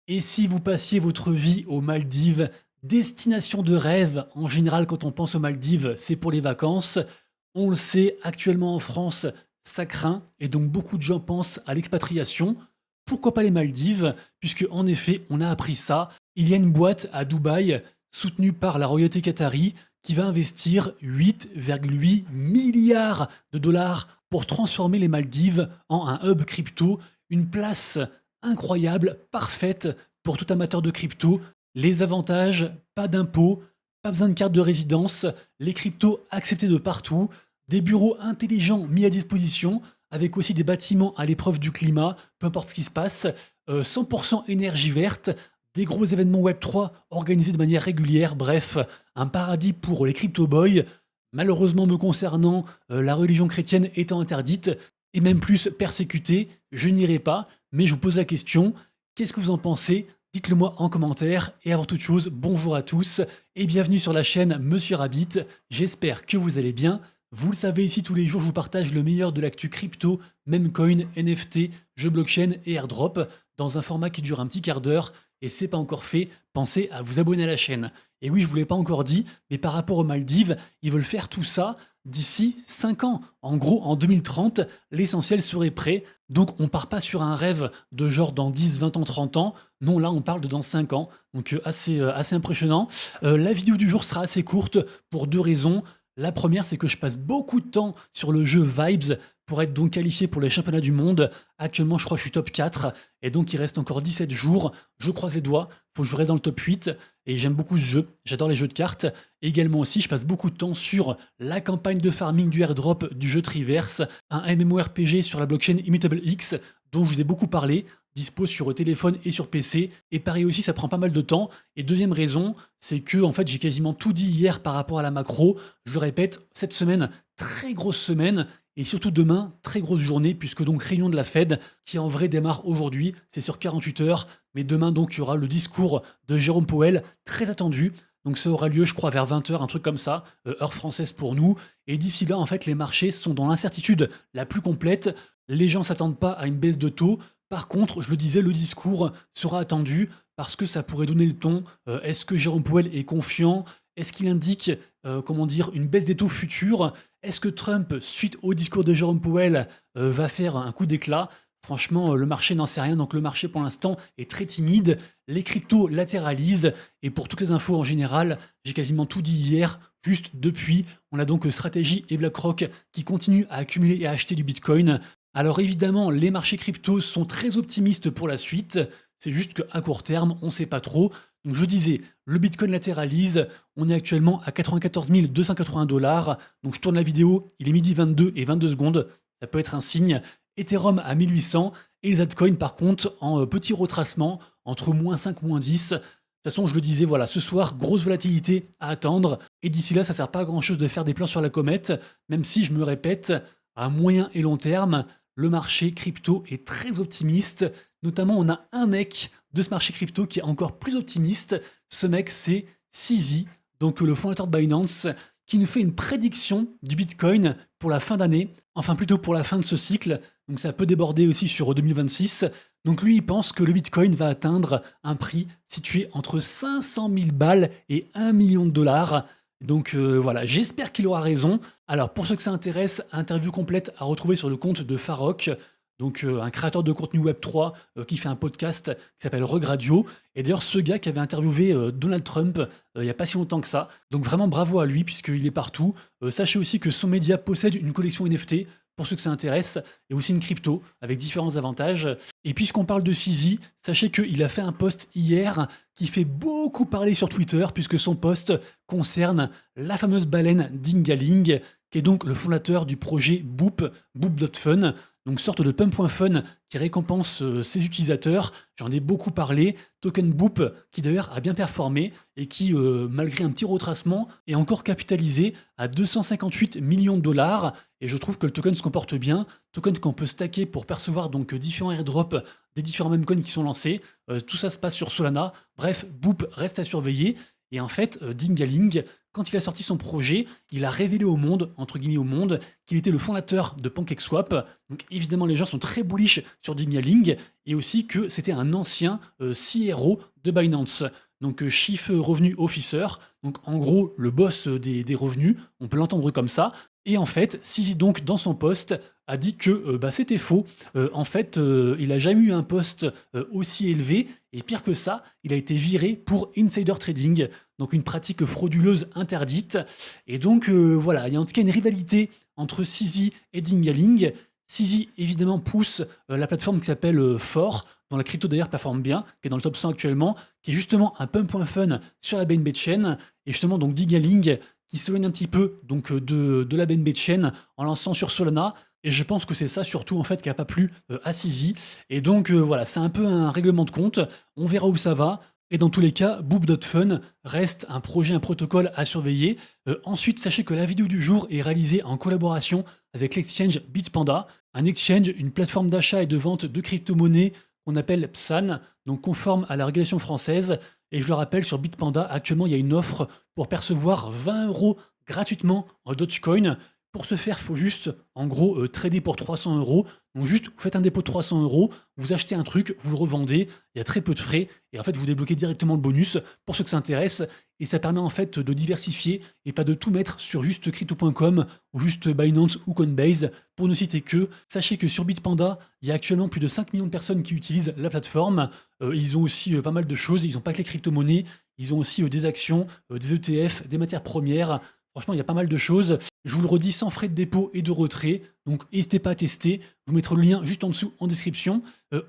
Et si vous passiez votre vie aux Maldives, destination de rêve, en général quand on pense aux Maldives, c'est pour les vacances. On le sait, actuellement en France, ça craint, et donc beaucoup de gens pensent à l'expatriation. Pourquoi pas les Maldives? Puisque en effet, on a appris ça. Il y a une boîte à Dubaï, soutenue par la royauté qatari, qui va investir 8,8 milliards de dollars pour transformer les Maldives en un hub crypto, une place incroyable, parfaite pour tout amateur de crypto. Les avantages, pas d'impôts, pas besoin de carte de résidence, les cryptos acceptés de partout, des bureaux intelligents mis à disposition, avec aussi des bâtiments à l'épreuve du climat, peu importe ce qui se passe, 100% énergie verte, des gros événements Web3 organisés de manière régulière, bref, un paradis pour les crypto-boys. Malheureusement me concernant, la religion chrétienne étant interdite, et même plus persécutée, je n'irai pas, mais je vous pose la question, qu'est-ce que vous en pensez? Dites-le moi en commentaire, et avant toute chose, bonjour à tous, et bienvenue sur la chaîne Monsieur Rabbit, j'espère que vous allez bien. Vous le savez, ici tous les jours je vous partage le meilleur de l'actu crypto, meme coin, NFT, jeux blockchain et airdrop, dans un format qui dure un petit quart d'heure, et c'est pas encore fait, pensez à vous abonner à la chaîne. Et oui, je vous l'ai pas encore dit, mais par rapport aux Maldives, ils veulent faire tout ça d'ici 5 ans. En gros, en 2030, l'essentiel serait prêt. Donc on part pas sur un rêve de genre dans 10, 20 ans, 30 ans. Non, là on parle de dans 5 ans. Donc assez impressionnant. La vidéo du jour sera assez courte pour deux raisons. La première, c'est que je passe beaucoup de temps sur le jeu Vibes pour être donc qualifié pour les championnats du monde. Actuellement, je crois que je suis top 4 et donc il reste encore 17 jours. Je croise les doigts, faut que je reste dans le top 8 et j'aime beaucoup ce jeu. J'adore les jeux de cartes. Et également aussi, je passe beaucoup de temps sur la campagne de farming du airdrop du jeu Triverse, un MMORPG sur la blockchain Immutable X dont je vous ai beaucoup parlé, dispo sur téléphone et sur PC. Et pareil aussi, ça prend pas mal de temps. Et deuxième raison, c'est que en fait, j'ai quasiment tout dit hier par rapport à la macro. Je le répète, cette semaine, très grosse semaine. Et surtout demain, très grosse journée, puisque donc réunion de la Fed, qui en vrai démarre aujourd'hui, c'est sur 48 heures. Mais demain, donc, il y aura le discours de Jérôme Powell, très attendu. Donc ça aura lieu, je crois, vers 20 heures, un truc comme ça, heure française pour nous. Et d'ici là, en fait, les marchés sont dans l'incertitude la plus complète. Les gens s'attendent pas à une baisse de taux. Par contre, je le disais, le discours sera attendu parce que ça pourrait donner le ton. Est-ce que Jérôme Powell est confiant? Est-ce qu'il indique, comment dire, une baisse des taux futurs? Est-ce que Trump, suite au discours de Jérôme Powell, va faire un coup d'éclat? Franchement, le marché n'en sait rien, donc le marché pour l'instant est très timide. Les cryptos latéralisent, et pour toutes les infos en général, j'ai quasiment tout dit hier, juste depuis. On a donc Stratégie et BlackRock qui continuent à accumuler et à acheter du Bitcoin. Alors évidemment, les marchés cryptos sont très optimistes pour la suite, c'est juste qu'à court terme, on ne sait pas trop. Donc je disais, le Bitcoin latéralise, on est actuellement à 94 280 $, donc je tourne la vidéo, il est midi 22 et 22 secondes, ça peut être un signe. Ethereum à 1800, et les altcoins par contre en petit retracement, entre -5, -10. De toute façon, je le disais, voilà, ce soir, grosse volatilité à attendre, et d'ici là, ça sert pas à grand chose de faire des plans sur la comète, même si je me répète, à moyen et long terme, le marché crypto est très optimiste. Notamment, on a un mec de ce marché crypto qui est encore plus optimiste. Ce mec, c'est CZ, donc le fondateur de Binance, qui nous fait une prédiction du Bitcoin pour la fin d'année, enfin plutôt pour la fin de ce cycle. Donc ça peut déborder aussi sur 2026. Donc lui, il pense que le Bitcoin va atteindre un prix situé entre 500 000 balles et 1 million de dollars. Donc voilà, j'espère qu'il aura raison. Alors pour ceux que ça intéresse, interview complète à retrouver sur le compte de Farok, donc un créateur de contenu Web3 qui fait un podcast qui s'appelle Regradio. Et d'ailleurs ce gars qui avait interviewé Donald Trump il n'y a pas si longtemps que ça. Donc vraiment bravo à lui puisqu'il est partout. Sachez aussi que son média possède une collection NFT pour ceux que ça intéresse, et aussi une crypto avec différents avantages. Et puisqu'on parle de CZ, sachez qu'il a fait un post hier qui fait beaucoup parler sur Twitter, puisque son post concerne la fameuse baleine Dingaling, qui est donc le fondateur du projet Boop, Boop.fun, donc sorte de pump.fun qui récompense ses utilisateurs. J'en ai beaucoup parlé. Token Boop, qui d'ailleurs a bien performé et qui, malgré un petit retracement, est encore capitalisé à 258 millions de dollars. Et je trouve que le token se comporte bien. Token qu'on peut stacker pour percevoir donc différents airdrops des différents memecoins qui sont lancés. Tout ça se passe sur Solana. Bref, Boop reste à surveiller. Et en fait, Dingaling, quand il a sorti son projet, il a révélé au monde, entre guillemets au monde, qu'il était le fondateur de PancakeSwap. Donc évidemment, les gens sont très bullish sur Dingaling et aussi que c'était un ancien CRO de Binance. Donc Chief Revenue Officer, donc en gros le boss des revenus, on peut l'entendre comme ça. Et en fait, Sisi donc dans son post a dit que c'était faux. En fait, il a jamais eu un poste aussi élevé et pire que ça, il a été viré pour insider trading, donc une pratique frauduleuse interdite. Et donc voilà, il y a en tout cas une rivalité entre Sisi et Dingaling. Sisi évidemment pousse la plateforme qui s'appelle For, dont la crypto d'ailleurs performe bien, qui est dans le top 100 actuellement, qui est justement un pump.fun sur la BNB Chain, et justement donc Dingaling qui s'éloigne un petit peu donc de la BNB Chain en lançant sur Solana. Et je pense que c'est ça surtout en fait qui n'a pas plu à Sisi. Et donc voilà, c'est un peu un règlement de compte. On verra où ça va. Et dans tous les cas, Boop.fun reste un projet, un protocole à surveiller. Ensuite, sachez que la vidéo du jour est réalisée en collaboration avec l'exchange Bitpanda, un exchange, une plateforme d'achat et de vente de crypto-monnaies qu'on appelle PSAN, donc conforme à la régulation française. Et je le rappelle, sur Bitpanda, actuellement, il y a une offre pour percevoir 20 € gratuitement en Dogecoin. Pour ce faire, il faut juste, en gros, trader pour 300 €. Donc juste, vous faites un dépôt de 300 €, vous achetez un truc, vous le revendez, il y a très peu de frais, et en fait, vous débloquez directement le bonus pour ceux que ça intéresse, et ça permet en fait de diversifier, et pas de tout mettre sur juste crypto.com, ou juste Binance ou Coinbase, pour ne citer que. Sachez que sur Bitpanda, il y a actuellement plus de 5 millions de personnes qui utilisent la plateforme. Ils ont aussi pas mal de choses, ils n'ont pas que les crypto-monnaies, ils ont aussi des actions, des ETF, des matières premières. Franchement, il y a pas mal de choses. Je vous le redis, sans frais de dépôt et de retrait. Donc, n'hésitez pas à tester. Je vous mettrai le lien juste en dessous en description.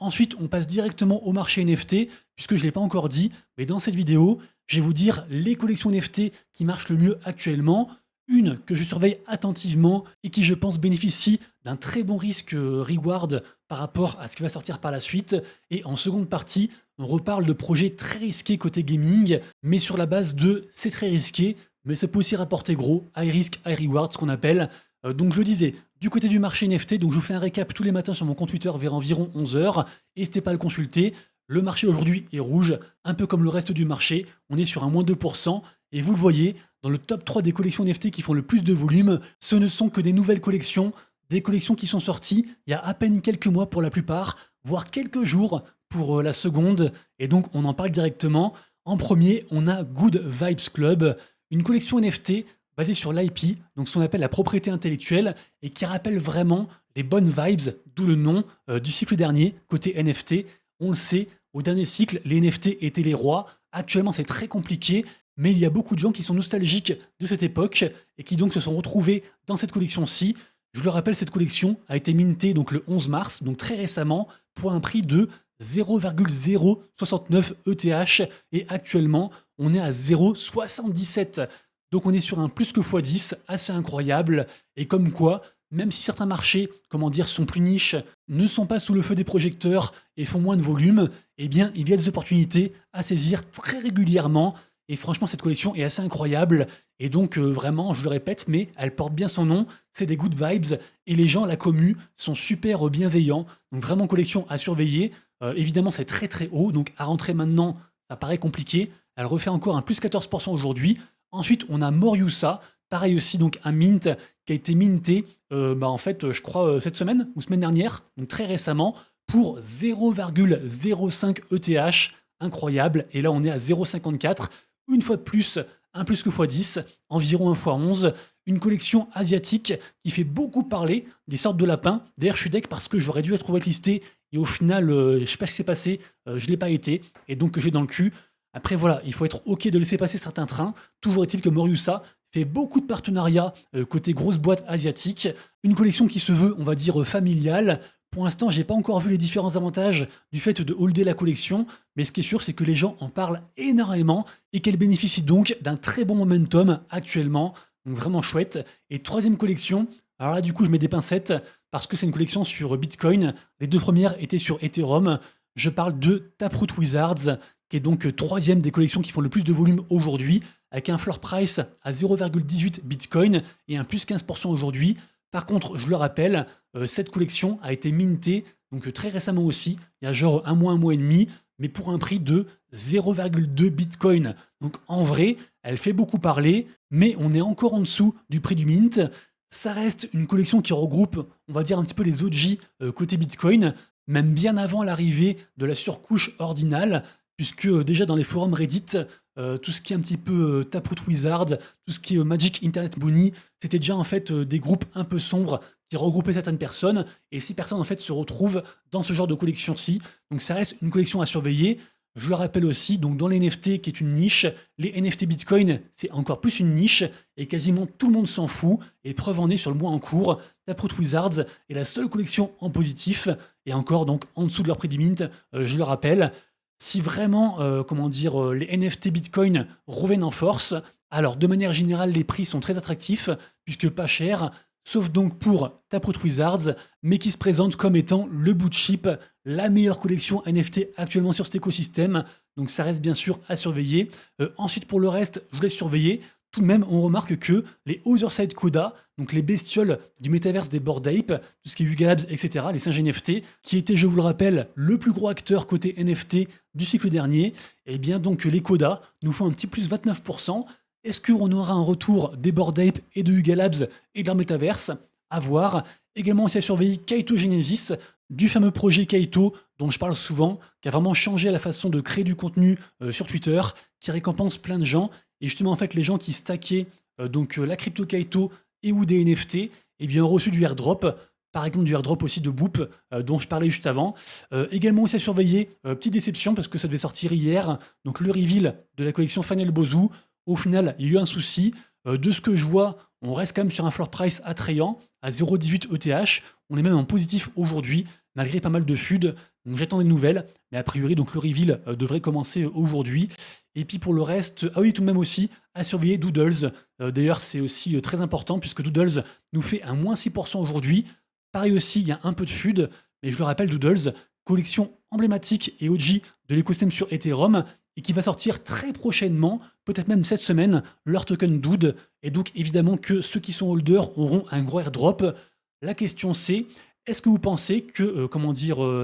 Ensuite, on passe directement au marché NFT, puisque je ne l'ai pas encore dit. Mais dans cette vidéo, je vais vous dire les collections NFT qui marchent le mieux actuellement. Une que je surveille attentivement et qui, je pense, bénéficie d'un très bon risque reward par rapport à ce qui va sortir par la suite. Et en seconde partie, on reparle de projets très risqués côté gaming, mais sur la base de c'est très risqué, mais ça peut aussi rapporter gros, high risk, high reward, ce qu'on appelle. Donc je le disais, du côté du marché NFT, donc je vous fais un récap tous les matins sur mon compte Twitter vers environ 11 h. N'hésitez pas à le consulter. Le marché aujourd'hui est rouge, un peu comme le reste du marché. On est sur un moins 2%. Et vous le voyez, dans le top 3 des collections NFT qui font le plus de volume, ce ne sont que des nouvelles collections, des collections qui sont sorties il y a à peine quelques mois pour la plupart, voire quelques jours pour la seconde. Et donc on en parle directement. En premier, on a Good Vibes Club, une collection NFT basée sur l'IP, donc ce qu'on appelle la propriété intellectuelle, et qui rappelle vraiment les bonnes vibes, d'où le nom du cycle dernier, côté NFT. On le sait, au dernier cycle, les NFT étaient les rois. Actuellement, c'est très compliqué, mais il y a beaucoup de gens qui sont nostalgiques de cette époque et qui donc se sont retrouvés dans cette collection-ci. Je vous le rappelle, cette collection a été mintée donc le 11 mars, donc très récemment, pour un prix de 0,069 ETH, et actuellement, on est à 0,77. Donc on est sur un plus que x10, assez incroyable, et comme quoi, même si certains marchés, sont plus niches, ne sont pas sous le feu des projecteurs et font moins de volume, eh bien, il y a des opportunités à saisir très régulièrement. Et franchement, cette collection est assez incroyable. Et donc, vraiment, je le répète, mais elle porte bien son nom. C'est des good vibes. Et les gens, la commu, sont super bienveillants. Donc, vraiment, collection à surveiller. Évidemment, c'est très très haut. Donc, à rentrer maintenant, ça paraît compliqué. Elle refait encore un plus 14% aujourd'hui. Ensuite, on a Moriusa. Pareil aussi, donc un mint qui a été minté, je crois, cette semaine ou semaine dernière, donc très récemment, pour 0,05 ETH. Incroyable. Et là, on est à 0,54. Une fois de plus, un plus que x10, environ 1 x 11. Une collection asiatique qui fait beaucoup parler, des sortes de lapins. D'ailleurs, je suis deck parce que j'aurais dû être whitelisté et au final, je sais pas ce qui s'est passé, je l'ai pas été, et donc j'ai dans le cul. Après, voilà, il faut être OK de laisser passer certains trains. Toujours est-il que Moriusa fait beaucoup de partenariats côté grosse boîte asiatique. Une collection qui se veut, on va dire, familiale. Pour l'instant, j'ai pas encore vu les différents avantages du fait de holder la collection, mais ce qui est sûr, c'est que les gens en parlent énormément et qu'elle bénéficie donc d'un très bon momentum actuellement. Donc vraiment chouette. Et troisième collection, alors là, du coup, je mets des pincettes parce que c'est une collection sur Bitcoin. Les deux premières étaient sur Ethereum. Je parle de Taproot Wizards, qui est donc troisième des collections qui font le plus de volume aujourd'hui, avec un floor price à 0,18 Bitcoin et un plus 15% aujourd'hui. Par contre, je le rappelle, cette collection a été mintée donc très récemment aussi, il y a genre un mois et demi, mais pour un prix de 0,2 Bitcoin. Donc en vrai, elle fait beaucoup parler, mais on est encore en dessous du prix du mint. Ça reste une collection qui regroupe, on va dire un petit peu les OG côté Bitcoin, même bien avant l'arrivée de la surcouche ordinale, puisque déjà dans les forums Reddit, tout ce qui est un petit peu Taproot Wizard, tout ce qui est Magic Internet Bunny, c'était déjà en fait des groupes un peu sombres qui regroupaient certaines personnes, et ces personnes en fait se retrouvent dans ce genre de collection-ci. Donc ça reste une collection à surveiller. Je le rappelle aussi, donc dans les NFT, qui est une niche, les NFT Bitcoin, c'est encore plus une niche, et quasiment tout le monde s'en fout, et preuve en est sur le mois en cours, Taproot Wizards est la seule collection en positif, et encore donc en dessous de leur prix du mint, je le rappelle. Si vraiment, les NFT Bitcoin reviennent en force, alors de manière générale, les prix sont très attractifs, puisque pas cher, sauf donc pour Taproot Wizards, mais qui se présente comme étant le bout de chip, la meilleure collection NFT actuellement sur cet écosystème. Donc ça reste bien sûr à surveiller. Ensuite, pour le reste, je vous laisse surveiller. Tout de même, on remarque que les Otherside Coda, donc les bestioles du métaverse des Bored Ape, tout ce qui est Yuga Labs, etc., les singes NFT, qui étaient, je vous le rappelle, le plus gros acteur côté NFT du cycle dernier, et bien donc les Coda nous font un petit plus 29%. Est-ce qu'on aura un retour des Bored Ape et de Yuga Labs et de leur métaverse? À voir. Également aussi à surveiller Kaito Genesis, du fameux projet Kaito dont je parle souvent, qui a vraiment changé la façon de créer du contenu sur Twitter, qui récompense plein de gens. Et justement, en fait, les gens qui stackaient la crypto Kaito et ou des NFT, eh bien, ont reçu du airdrop. Par exemple, du airdrop aussi de Boop, dont je parlais juste avant. Également aussi à surveiller, petite déception, parce que ça devait sortir hier, donc le reveal de la collection Final Bozu. Au final, il y a eu un souci. De ce que je vois, on reste quand même sur un floor price attrayant, à 0,18 ETH. On est même en positif aujourd'hui, malgré pas mal de FUD. Donc j'attends des nouvelles, mais a priori, donc le reveal devrait commencer aujourd'hui. Et puis pour le reste, ah oui, tout de même aussi, à surveiller Doodles. D'ailleurs, c'est aussi très important, puisque Doodles nous fait un moins 6% aujourd'hui. Pareil aussi, il y a un peu de FUD, mais je le rappelle, Doodles, collection emblématique et OG de l'écosystème sur Ethereum, et qui va sortir très prochainement, peut-être même cette semaine, leur token Dood. Et donc évidemment que ceux qui sont holders auront un gros airdrop. La question c'est, est-ce que vous pensez que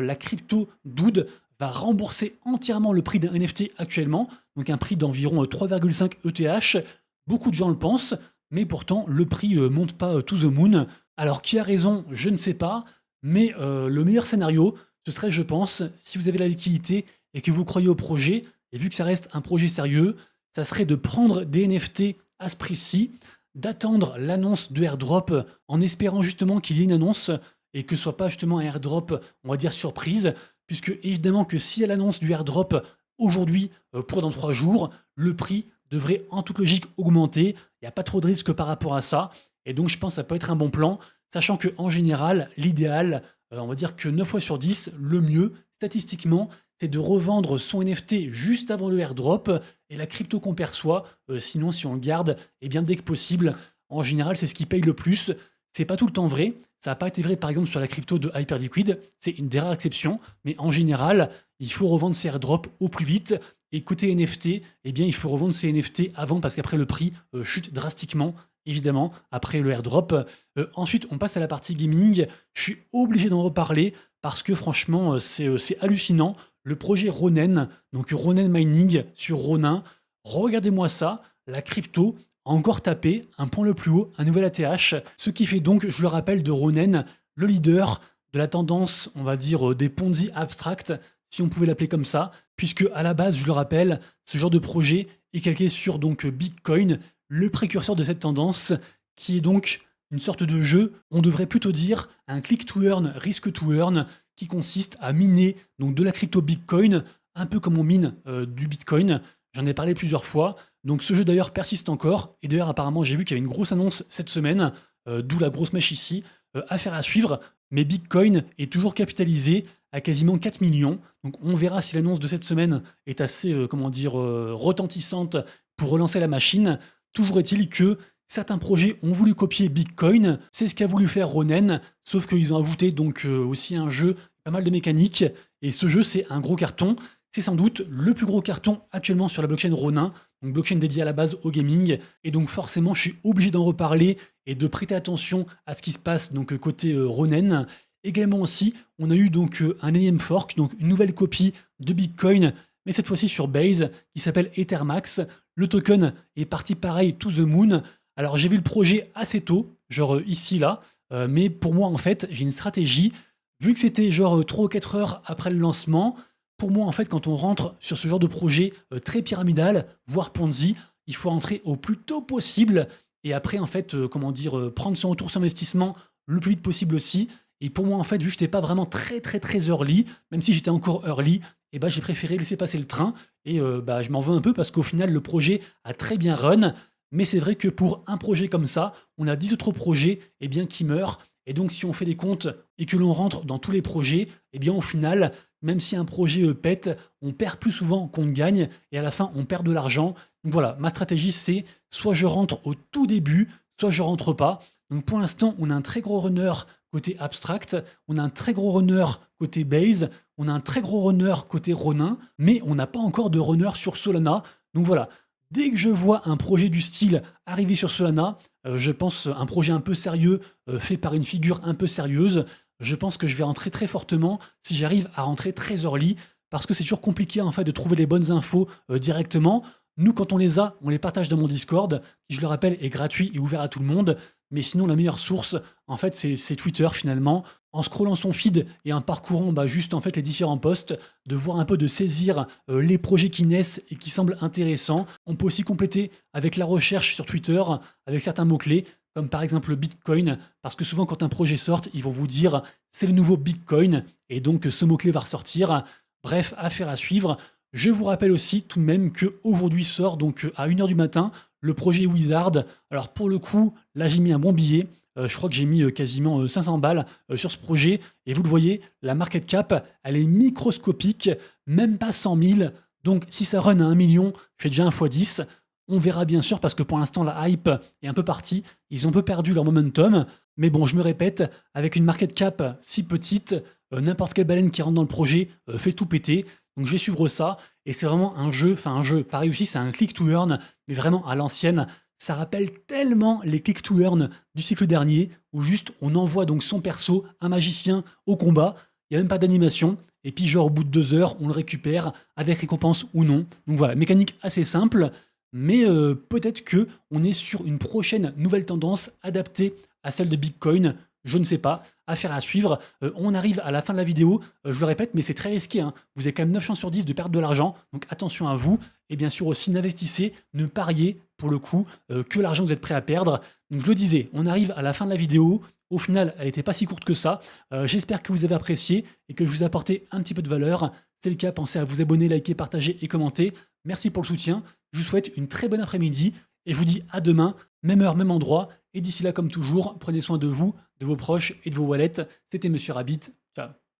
la crypto Dood va rembourser entièrement le prix d'un NFT actuellement, donc un prix d'environ 3,5 ETH? Beaucoup de gens le pensent, mais pourtant le prix monte pas to the moon. Alors qui a raison, je ne sais pas, mais le meilleur scénario, ce serait, je pense, si vous avez la liquidité et que vous croyez au projet, et vu que ça reste un projet sérieux, ça serait de prendre des NFT à ce prix-ci, d'attendre l'annonce de airdrop en espérant justement qu'il y ait une annonce et que ce soit pas justement un airdrop, on va dire surprise, puisque évidemment que si elle annonce du airdrop aujourd'hui pour dans 3 jours, le prix devrait en toute logique augmenter. Il n'y a pas trop de risque par rapport à ça. Et donc je pense que ça peut être un bon plan, sachant qu'en général, l'idéal, on va dire que 9 fois sur 10, le mieux, statistiquement, c'est de revendre son NFT juste avant le airdrop et la crypto qu'on perçoit. Sinon, si on le garde, eh bien dès que possible, en général, c'est ce qui paye le plus. C'est pas tout le temps vrai. Ça n'a pas été vrai, par exemple, sur la crypto de Hyperliquid. C'est une des rares exceptions. Mais en général, il faut revendre ses airdrops au plus vite. Et côté NFT, eh bien, il faut revendre ses NFT avant parce qu'après, le prix chute drastiquement, évidemment, après le airdrop. Ensuite, on passe à la partie gaming. Je suis obligé d'en reparler parce que franchement, c'est hallucinant. Le projet Ronin, donc Ronin Mining sur Ronin. Regardez-moi ça, la crypto a encore tapé un point le plus haut, un nouvel ATH, ce qui fait donc, je le rappelle, de Ronin le leader de la tendance, on va dire, des Ponzi abstracts, si on pouvait l'appeler comme ça, puisque à la base, je le rappelle, ce genre de projet est calqué sur donc Bitcoin, le précurseur de cette tendance, qui est donc une sorte de jeu, on devrait plutôt dire un click to earn, risk to earn, qui consiste à miner donc de la crypto Bitcoin, un peu comme on mine du Bitcoin. J'en ai parlé plusieurs fois. Donc ce jeu d'ailleurs persiste encore. Et d'ailleurs apparemment j'ai vu qu'il y avait une grosse annonce cette semaine, d'où la grosse mèche ici. Affaire à suivre. Mais Bitcoin est toujours capitalisé à quasiment 4 millions. Donc on verra si l'annonce de cette semaine est assez retentissante pour relancer la machine. Toujours est-il que certains projets ont voulu copier Bitcoin, c'est ce qu'a voulu faire Ronin, sauf qu'ils ont ajouté donc aussi un jeu, pas mal de mécaniques, et ce jeu c'est un gros carton, c'est sans doute le plus gros carton actuellement sur la blockchain Ronin, donc blockchain dédiée à la base au gaming, et donc forcément je suis obligé d'en reparler et de prêter attention à ce qui se passe donc côté Ronin. Également aussi, on a eu donc un énième fork, donc une nouvelle copie de Bitcoin, mais cette fois-ci sur Base, qui s'appelle Ethermax. Le token est parti pareil to the moon. Alors j'ai vu le projet assez tôt, genre ici, là, mais pour moi en fait j'ai une stratégie. Vu que c'était genre 3 ou 4 heures après le lancement, pour moi en fait quand on rentre sur ce genre de projet très pyramidal, voire Ponzi, il faut entrer au plus tôt possible et après en fait, comment dire, prendre son retour sur investissement le plus vite possible aussi. Et pour moi en fait, vu que j'étais pas vraiment très early, même si j'étais encore early, et ben j'ai préféré laisser passer le train et bah, je m'en veux un peu parce qu'au final le projet a très bien run. Mais c'est vrai que pour un projet comme ça, on a 10 autres projets eh bien, qui meurent. Et donc, si on fait des comptes et que l'on rentre dans tous les projets, eh bien, au final, même si un projet pète, on perd plus souvent qu'on ne gagne. Et à la fin, on perd de l'argent. Donc voilà, ma stratégie, c'est soit je rentre au tout début, soit je rentre pas. Donc pour l'instant, on a un très gros runner côté abstract, on a un très gros runner côté base, on a un très gros runner côté Ronin, mais on n'a pas encore de runner sur Solana. Donc voilà, dès que je vois un projet du style arriver sur Solana, je pense un projet un peu sérieux, fait par une figure un peu sérieuse, je pense que je vais rentrer très fortement si j'arrive à rentrer très early, parce que c'est toujours compliqué en fait de trouver les bonnes infos directement. Nous, quand on les partage dans mon Discord, qui je le rappelle est gratuit et ouvert à tout le monde. Mais sinon, la meilleure source, en fait, c'est Twitter finalement. En scrollant son feed et en parcourant bah, juste en fait les différents posts, de voir un peu, de saisir les projets qui naissent et qui semblent intéressants. On peut aussi compléter avec la recherche sur Twitter, avec certains mots-clés, comme par exemple le Bitcoin, parce que souvent quand un projet sort, ils vont vous dire c'est le nouveau Bitcoin, et donc ce mot-clé va ressortir. Bref, affaire à suivre. Je vous rappelle aussi tout de même qu'aujourd'hui sort, donc à 1 h du matin, le projet Wizard. Alors pour le coup, là j'ai mis un bon billet. Je crois que j'ai mis quasiment 500 balles sur ce projet. Et vous le voyez, la market cap, elle est microscopique, même pas 100 000. Donc si ça run à 1 million, je fais déjà 1 x 10. On verra bien sûr, parce que pour l'instant, la hype est un peu partie. Ils ont un peu perdu leur momentum. Mais bon, je me répète, avec une market cap si petite, n'importe quelle baleine qui rentre dans le projet fait tout péter. Donc je vais suivre ça. Et c'est vraiment un jeu, pareil aussi, c'est un click to earn, mais vraiment à l'ancienne. Ça rappelle tellement les click to earn du cycle dernier, où juste on envoie donc son perso, un magicien, au combat. Il n'y a même pas d'animation. Et puis genre au bout de 2 heures, on le récupère avec récompense ou non. Donc voilà, mécanique assez simple. Mais peut-être que on est sur une prochaine nouvelle tendance adaptée à celle de Bitcoin. Je ne sais pas, affaire à suivre. On arrive à la fin de la vidéo, je le répète, mais c'est très risqué, hein. Vous avez quand même 9 chances sur 10 de perdre de l'argent, donc attention à vous. Et bien sûr aussi, n'investissez, ne pariez pour le coup que l'argent que vous êtes prêt à perdre. Donc je le disais, on arrive à la fin de la vidéo. Au final, elle n'était pas si courte que ça. J'espère que vous avez apprécié et que je vous ai apporté un petit peu de valeur. Si c'est le cas, pensez à vous abonner, liker, partager et commenter. Merci pour le soutien. Je vous souhaite une très bonne après-midi et je vous dis à demain, même heure, même endroit. Et d'ici là, comme toujours, prenez soin de vous, de vos proches et de vos wallets. C'était Monsieur Rabbit. Ciao.